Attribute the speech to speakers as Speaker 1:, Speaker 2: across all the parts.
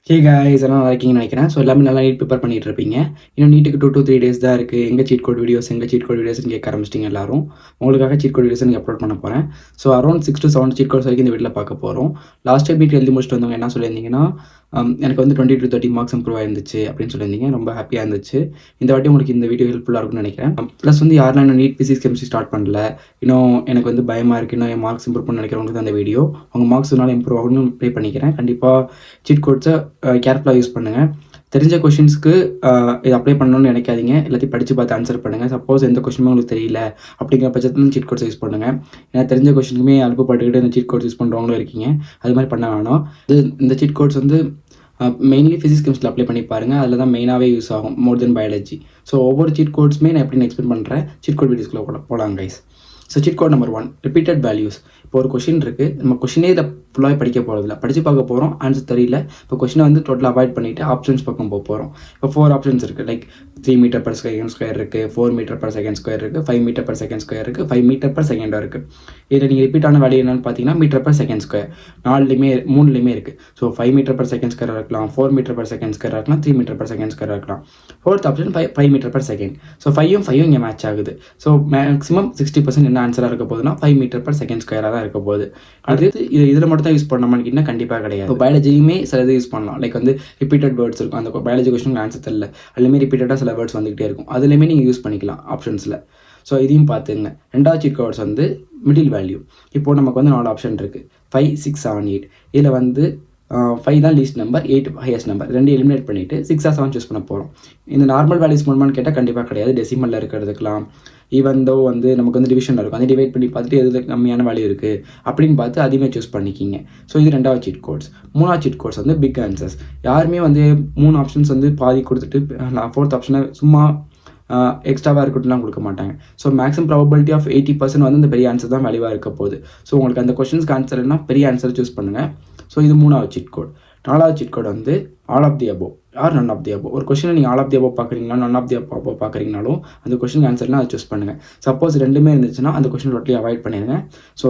Speaker 1: Hey guys எல்லாம் நல்லா இருக்கீங்கன்னு நினைக்கிறேன். ஸோ எல்லாமே நல்லா நீட் ப்ரிப்பேர் பண்ணிட்டு இருப்பீங்க. இன்னும் நீட்டுக்கு 2 to 3 டேஸ் தான் இருக்குது. எங்கே சீட் கோட் வீடியோஸ்னு கேட்க ஆரம்பிச்சிட்டிங்க எல்லாரும். உங்களுக்காக சீட் கோட் வீடியோஸ் அப்லோட் பண்ண போகிறேன். So around 6 to 7 cheat codes வரைக்கும் இந்த வீட்டில் பார்க்க போகிறோம். லாஸ்ட் டைம் நீட் எழுதி முடிச்சுட்டு வந்தவங்க என்ன சொல்லியிருந்தீங்கன்னா, எனக்கு வந்து 20 to 30 மார்க்ஸ் இம்ப்ரூவ் ஆயிருந்துச்சு அப்படின்னு சொல்லியிருந்தீங்க. ரொம்ப ஹாப்பியாக இருந்துச்சு. இந்த வாட்டி உங்களுக்கு இந்த வீடியோ ஹெல்ப்ஃபுல்லாக இருக்கும்னு நினைக்கிறேன். ப்ளஸ் வந்து யாரெல்லாம் இன்னும் நீட் பிசிக்ஸ் கெமிஸ்ட்ரி ஸ்டார்ட் பண்ணல, இன்னும் எனக்கு வந்து பயமாக இருக்குது, இன்னும் என் மார்க்ஸ் இம்ப்ரூவ் பண்ண நினைக்கிறவங்களுக்கு தான் அந்த வீடியோ. உங்கள் மார்க்ஸ்னால இம்ப்ரூவ் ஆகணும்னு ப்ரே பண்ணிக்கிறேன். கண்டிப்பாக சீட் கோட்ஸை கேர்ஃபுல்லாக யூஸ் பண்ணுங்கள். தெரிஞ்ச கொஷின்ஸ்க்கு இது அப்ளை பண்ணணும்னு நினைக்காதீங்க. எல்லாத்தையும் படித்து பார்த்து ஆன்சர் பண்ணுங்கள். சப்போஸ் எந்த கொஷினுமே உங்களுக்கு தெரியல அப்படிங்கிற பட்சத்தில் சீட் கோட்ஸ் யூஸ் பண்ணுங்கள். ஏன்னா தெரிஞ்ச கொஷினுக்குமே அனுப்பப்பட்டுக்கிட்டு இந்த சீட் கோட்ஸ் யூஸ் பண்ணுறவங்களும் இருக்கீங்க. அது மாதிரி பண்ண வேணாம். இந்த சீட் கோட்ஸ் வந்து மெயின்லி ஃபிசிக்ஸ் கெமிஸ்ட்ரியில் அப்ளை பண்ணி பாருங்கள். அதில் தான் மெயினாகவே யூஸ் ஆகும், மோர் தென் பயாலஜி. ஸோ ஒவ்வொரு சீட் கோட்ஸுமே நான் எப்படி எக்ஸ்பிளைன் பண்ணுறேன். சீட் கோட் வீடியோஸ்க்குள்ளே போகலாம் guys. So cheat code number 1, repeated values. இப்போ ஒரு கொஷின் இருக்குது, நம்ம கொஷினே இதை ஃபுல்லாக படிக்க போகிறதில்ல, படித்து பார்க்க போகிறோம், ஆன்சர் தெரியல. இப்போ கொஷினை வந்து டோட்டலாக அவாய்ட் பண்ணிவிட்டு ஆப்ஷன்ஸ் பக்கம் போக போகிறோம். இப்போ 4 ஆப்ஷன்ஸ் இருக்குது. Like 3 metre per second square இருக்குது, 4 மீட்டர் per second ஸ்கொயர் இருக்குது, 5 மீட்டர் per second ஸ்கொயர் இருக்குது, 5 மீட்டர் per second இருக்குது. இதில் நீங்கள் ரிப்பீட்டான வேல்யூ என்னென்னு பார்த்தீங்கன்னா மீட்டர் per second ஸ்கொயர் 3லேயுமே இருக்குது. So 5 meter per second square இருக்கலாம், 4 மீட்டர் per second ஸ்கொயர் இருக்கலாம், 3 மீட்டர் per second ஸ்கொயர் இருக்கலாம். Fourth option 5 meter per second. So 5ம் இங்கே மேட்ச் ஆகுது. ஸோ மேக்ஸிமம் 60% என்ன ஆன்சராக இருக்க போகுதுன்னா 5 மீட்டர் per second ஸ்கொயராக தான் இருக்க போகுது. அடுத்து இதில் மட்டும் தான் யூஸ் பண்ண கண்டிப்பாக கிடையாது. இப்போ பயாலஜியுமே சில இது யூஸ் பண்ணலாம். லைக் வந்து ரிப்பீட்டட் வேர்ட்ஸ் இருக்கும், அந்த பயாலஜி கொஸ்டின் ஆன்சர் தெரியல, அதுலேயுமே ரிப்பீட்டடாக சில வேர்ட்ஸ் வந்துகிட்டே இருக்கும், அதுலேயுமே நீங்கள் யூஸ் பண்ணிக்கலாம் ஆப்ஷன்ஸில். ஸோ இதையும் பார்த்துங்க. ரெண்டாவது சீட் கோட்ஸ் வந்து மிடில் வேல்யூ. இப்போது நமக்கு வந்து 4 ஆப்ஷன் இருக்குது, 5, 6, 7, 8. இதில் வந்து 5 தான் least number, 8 highest number. 2 eliminate பண்ணிவிட்டு 6 or 7 சூஸ் பண்ண போகிறோம். இந்த நார்மல் வேல்யூஸ் மூலமானு கேட்டால் கண்டிப்பாக கிடையாது. டெசிமலில் இருக்கிறதுக்கலாம், ஈவன் தோ வந்து நமக்கு வந்து டிவிஷன் இருக்கும், அதை டிவைட் பண்ணி பார்த்துட்டு எது கம்மியான வேல்யூ இருக்குது அப்படின்னு பார்த்து அதையுமே சூஸ் பண்ணிக்கிங்க. ஸோ இது ரெண்டாவது சீட் கோட்ஸ். மூணாவது சீட் கோட்ஸ் வந்து பிக் ஆன்சர்ஸ். யாருமே வந்து 3 ஆப்ஷன்ஸ் வந்து பாதி கொடுத்துட்டு 4th ஆப்ஷனை சும்மா எக்ஸ்ட்ராவாக இருக்கட்டும்லாம் கொடுக்க மாட்டாங்க. ஸோ மேக்ஸிமம் ப்ராபபிலிட்டி ஆஃப் 80% வந்து இந்த பெரிய ஆன்சர் தான் வேல்யூவாக இருக்க போகுது. ஸோ உங்களுக்கு அந்த கொஸ்டின்ஸ்க்கு ஆன்சர்னா பெரிய ஆன்சர் சூஸ் பண்ணுங்கள். ஸோ இது 3வது சீட் கோட். 4வது சீட் கோட் வந்து all of the above or none of the above. ஒரு கொஸ்டினை நீங்கள் ஆல் ஆஃப் தி அபோவ் பார்க்குறீங்களா, நன் ஆஃப் தி அபோவ் பார்க்குறீங்கனாலும் அந்த கொஸ்டின் ஆன்சர்லாம் அதை சூஸ் பண்ணுங்கள். சப்போஸ் ரெண்டுமே இருந்துச்சுன்னா அந்த கொஸ்டின் டோட்டலி அவாய்ட் பண்ணிடுங்க. ஸோ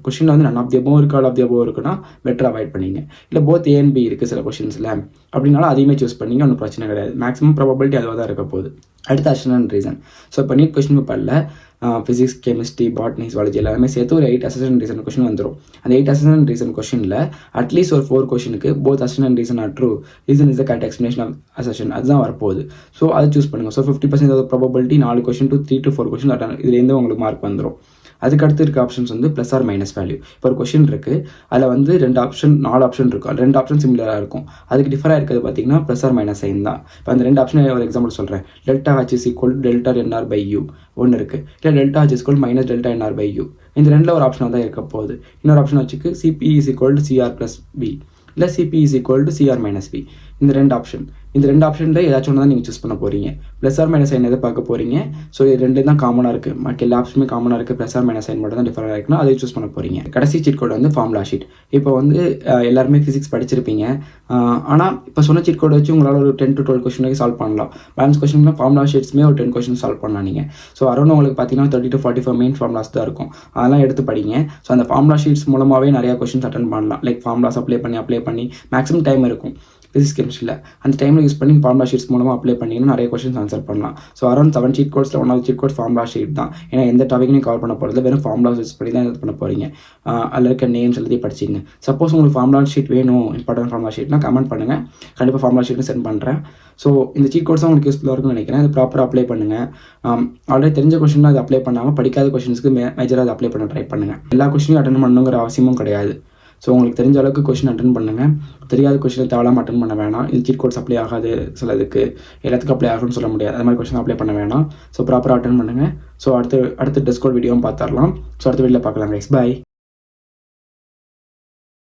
Speaker 1: கொஸ்டினில் வந்து நன் ஆஃப் தி அபோவ் இருக்குது, ஆல் ஆஃப் தி அபோவ் இருக்குன்னா பெட்டர் அவாய்ட் பண்ணிங்க. இல்லை போத் A and B இருக்குது சில கொஸ்டின்ஸில் அப்படின்னாலும் அதையுமே சூஸ் பண்ணிங்க, ஒன்றும் பிரச்சனை கிடையாது. மேக்ஸிமம் ப்ராபபிலிட்டி அதுவாக தான் இருக்க போகுது. அடுத்த அசஸ்மெண்ட் ரீசன். ஸோ இப்போ நீட் கொஸ்டின் பேப்பரில் ஃபிசிக்ஸ், கெமிஸ்ட்ரி, பாட்னி, ஜுவாலஜி எல்லாமே சேர்த்து ஒரு 8 அசஸ்மெண்ட் ரீசன் கொஸ்டின் வந்துடும். அந்த 8 அசஸ்மெண்ட் ரீசன் கொஸ்டினில் அட்லீஸ்ட் ஒரு 4 கொஸ்டினுக்கு போத் அசஸ்மெண்ட் reason are true, reason is the correct explanation of assertion, அதுதான் வரப்போகுது. ஸோ அதை சூஸ் பண்ணுங்கள். So 50% probability 4 question to 3 to 4 question இதுலேருந்து உங்களுக்கு மார்க் வந்துடும். அதுக்கடுத்து இருக்க ஆப்ஷன்ஸ் வந்து ப்ளஸ் ஆர் மைனஸ் வேல்யூ. இப்போ ஒரு கொஸ்டின் இருக்குது, அதில் வந்து 4 ஆப்ஷன் இருக்கும், 2 ஆப்ஷன் சிமிலராக இருக்கும். அதுக்கு டிஃபராக இருக்கிறது பார்த்தீங்கன்னா ப்ளஸ் ஆர் மைனஸ் சைன் தான். இப்போ அந்த 2 ஆப்ஷன் ஒரு எக்ஸாம்பிள் சொல்கிறேன். Delta H is equal to delta NR by U ஒன்று இருக்குது, இல்லை delta H is equal to minus delta NR by U. இந்த 2ல் ஒரு ஆப்ஷனாக தான் இருக்க போகுது. இன்னொரு option வச்சுக்கு CP is equal to CR plus B, இல்லை CP is equal to CR minus B. இந்த 2 ஆப்ஷனில் ஏதாச்சும் ஒன்று தான் நீங்கள் சூஸ் பண்ண போகிறீங்க. ப்ளஸ் ஆர் மைனஸ் சைன் எதை பார்க்க போகிறீங்க. ஸோ இது 2 தான் காமனாக இருக்குது, மற்ற எல்லா ஆப்ஷனுமே காமனாக இருக்குது. ப்ளஸ் ஆர் மைனஸ் சைன் மட்டும் தான் டிஃபரெண்டாக இருக்குன்னா அதை சூஸ் பண்ண போகிறீங்க. கடைசி சீட் கோட் வந்து ஃபார்முலா ஷீட். இப்போ வந்து எல்லாருமே ஃபிசிக்ஸ் படிச்சிருப்பீங்க, ஆனால் இப்போ சொன்ன சீட் கோட் வச்சு உங்களால் ஒரு 10 to 12 கொஸ்டின் வரைக்கும் சால்வ் பண்ணலாம். பேலன்ஸ் கொஸ்டின்லாம் ஃபார்முலா ஷீட்ஸ்மே ஒரு 10 கொஸ்டின் சால்வ் பண்ணலாம் நீங்கள். ஸோ அரௌண்ட் உங்களுக்கு பார்த்தீங்கன்னா 30 to 45 மெயின் ஃபார்முலாஸ் தான் இருக்கும், அதெல்லாம் எடுத்து படிங்க. ஸோ அந்த ஃபார்முலா ஷீட்ஸ் மூலமாகவே நிறையா கொஸ்டின்ஸ் அட்டன் பண்ணலாம். லைக் ஃபார்முலாஸ் அப்ளை பண்ணி மேக்ஸிமம் டைம் இருக்கும் ஃபிசிக்ஸ் கெமிஸ்ட்ரியில், அந்த டைமில் யூஸ் பண்ணி ஃபார்முலா ஷீட்ஸ் மூலமாக அப்ளை பண்ணிங்கன்னா நிறைய கொஸ்டின்ஸ் ஆன்சர் பண்ணலாம். ஸோ அரௌண்ட் 7 சீட் கோட்ஸில் 1வது சீட் கோட் ஃபார்முலா ஷீட் தான். ஏன்னா எந்த டாபிக்கையும் கவர் பண்ண போகிறது வெறும் ஃபார்முலா யூஸ் பண்ணி தான் இது பண்ண போகிறீங்க. அதில் இருக்க நேம்ஸ் எல்லாத்தையும் படிச்சிங்க. சப்போஸ் உங்களுக்கு ஃபார்முலா ஷீட் வேணும், இம்பார்ட்டன்ட் ஃபார்முலா ஷீட்னா கமெண்ட் பண்ணுங்கள், கண்டிப்பாக ஃபார்முலா ஷீட்டும் சென்ட் பண்ணுறேன். ஸோ இந்த சீட் கோட்ஸ் உங்களுக்கு யூஸ்ஃபுல்லாக இருக்கும்னு நினைக்கிறேன். அது ப்ராப்பராக அப்ளை பண்ணுங்கள். ஆல்ரெடி தெரிஞ்ச கொஸ்டின்லாம் அது அப்ளை பண்ணாமல் படிக்காத கொஸ்டின்ஸ்க்கு மேஜராக அதை அப்ளை பண்ண ட்ரை பண்ணுங்கள். எல்லா கொஸ்டினையும் அட்டன் பண்ணணுங்கிற அவசியமும் கிடையாது. ஸோ உங்களுக்கு தெரிஞ்ச அளவுக்கு கொஸ்டின் அட்டன் பண்ணுங்கள். தெரியாத கொஸ்டினை தேவையில்லாமல் அட்டன் பண்ண வேணாம். இது சீட் கோட்ஸ் அப்ளை ஆகாது, சிலதுக்கு எல்லாத்துக்கும் அப்ளை ஆகும்னு சொல்ல முடியாது. அது மாதிரி கொஸ்டின் அப்ளை பண்ண வேணாம். ஸோ ப்ராப்பராக அட்டன் பண்ணுங்கள். ஸோ அடுத்த டிஸ்கவுண்ட் வீடியோவும் பார்த்துடலாம். ஸோ அடுத்த வீடியோவில் பார்க்கலாம் கைஸ். பை.